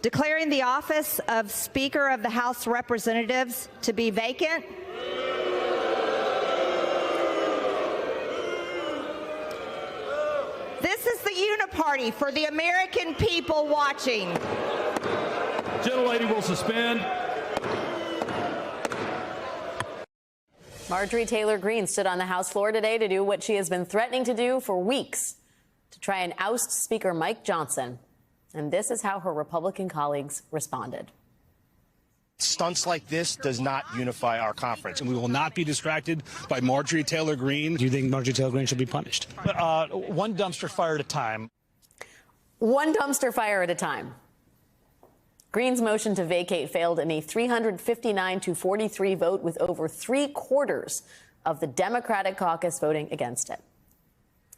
declaring the office of Speaker of the House of Representatives to be vacant. This is the uniparty for the American people watching. Gentlelady will suspend. Marjorie Taylor Greene stood on the House floor today to do what she has been threatening to do for weeks, to try and oust Speaker Mike Johnson. And this is how her Republican colleagues responded. Stunts like this does not unify our conference. And we will not be distracted by Marjorie Taylor Greene. Do you think Marjorie Taylor Greene should be punished? One dumpster fire at a time. One dumpster fire at a time. Greene's motion to vacate failed in a 359-43 vote, with over 3/4 of the Democratic caucus voting against it.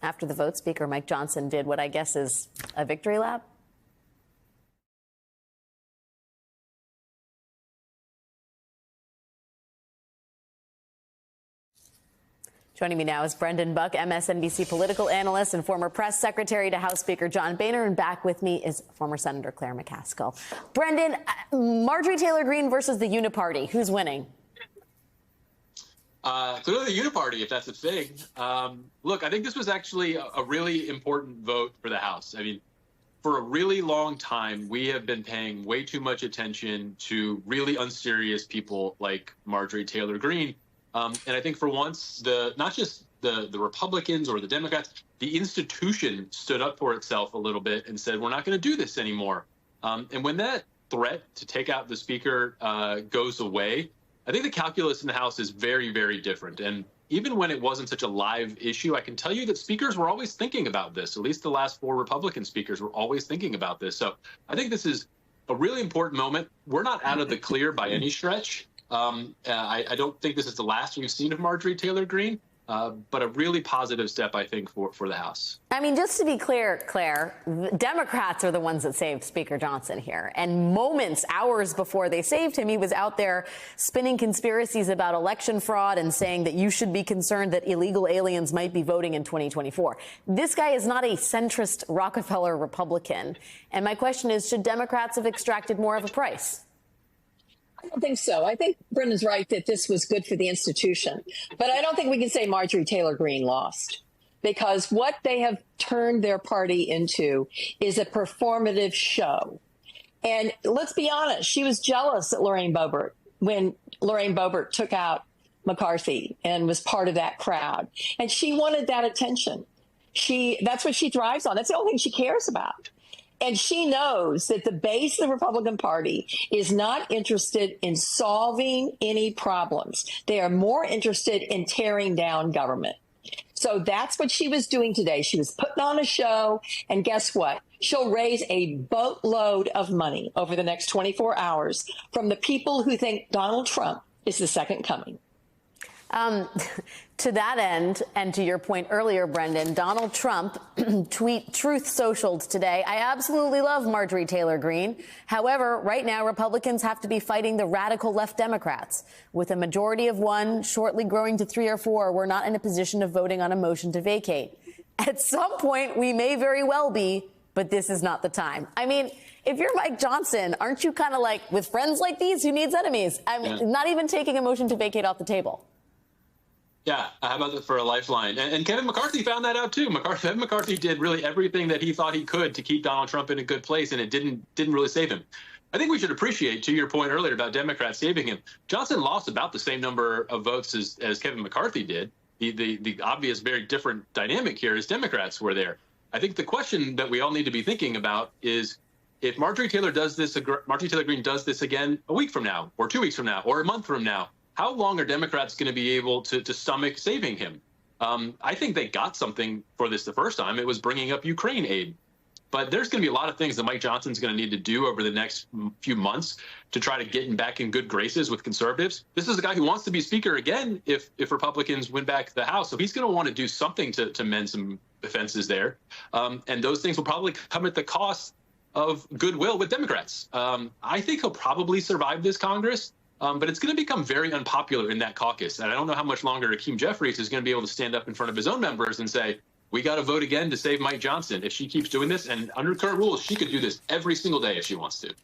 After the vote, Speaker Mike Johnson did what I guess is a victory lap. Joining me now is Brendan Buck, MSNBC political analyst and former press secretary to House Speaker John Boehner. And back with me is former Senator Claire McCaskill. Brendan, Marjorie Taylor Greene versus the Uniparty. Who's winning? Clearly the Uniparty, if that's a thing. Look, I think this was actually a really important vote for the House. I mean, for a really long time, we have been paying way too much attention to really unserious people like Marjorie Taylor Greene. And I think for once, not just the Republicans or the Democrats, the institution stood up for itself a little bit and said, we're not going to do this anymore. And when that threat to take out the speaker goes away, I think the calculus in the House is very, very different. And even when it wasn't such a live issue, I can tell you that speakers were always thinking about this. At least the last 4 Republican speakers were always thinking about this. So I think this is a really important moment. We're not out of the clear by any stretch. I don't think this is the last we've seen of Marjorie Taylor Greene, but a really positive step, I think, for the House. I mean, just to be clear, Claire, the Democrats are the ones that saved Speaker Johnson here. And moments, hours before they saved him, he was out there spinning conspiracies about election fraud and saying that you should be concerned that illegal aliens might be voting in 2024. This guy is not a centrist Rockefeller Republican. And my question is, should Democrats have extracted more of a price? I don't think so. I think Brendan's right that this was good for the institution. But I don't think we can say Marjorie Taylor Greene lost, because what they have turned their party into is a performative show. And let's be honest, she was jealous at Lorraine Boebert when Lorraine Boebert took out McCarthy and was part of that crowd. And she wanted that attention. That's what she thrives on. That's the only thing she cares about. And she knows that the base of the Republican Party is not interested in solving any problems. They are more interested in tearing down government. So that's what she was doing today. She was putting on a show. And guess what? She'll raise a boatload of money over the next 24 hours from the people who think Donald Trump is the second coming. To that end, and to your point earlier, Brendan, Donald Trump truth socialed today. I absolutely love Marjorie Taylor Greene. However, right now, Republicans have to be fighting the radical left Democrats. With a majority of 1 shortly growing to 3 or 4, we're not in a position of voting on a motion to vacate. At some point, we may very well be, but this is not the time. I mean, if you're Mike Johnson, aren't you kind of like, with friends like these, who needs enemies? I mean, not even taking a motion to vacate off the table. Yeah, how about that for a lifeline? And Kevin McCarthy found that out too. Kevin McCarthy did really everything that he thought he could to keep Donald Trump in a good place, and it didn't really save him. I think we should appreciate, to your point earlier about Democrats saving him, Johnson lost about the same number of votes as Kevin McCarthy did. The obvious, very different dynamic here is Democrats were there. I think the question that we all need to be thinking about is, if Marjorie Taylor Greene does this again a week from now, or 2 weeks from now, or a month from now, how long are Democrats going to be able to stomach saving him? I think they got something for this the first time. It was bringing up Ukraine aid. But there's going to be a lot of things that Mike Johnson's going to need to do over the next few months to try to get him back in good graces with conservatives. This is a guy who wants to be speaker again if Republicans win back the House. So he's going to want to do something to mend some offenses there. And those things will probably come at the cost of goodwill with Democrats. I think he'll probably survive this Congress. But it's going to become very unpopular in that caucus. And I don't know how much longer Hakeem Jeffries is going to be able to stand up in front of his own members and say, we got to vote again to save Mike Johnson. If she keeps doing this, and under current rules, she could do this every single day if she wants to.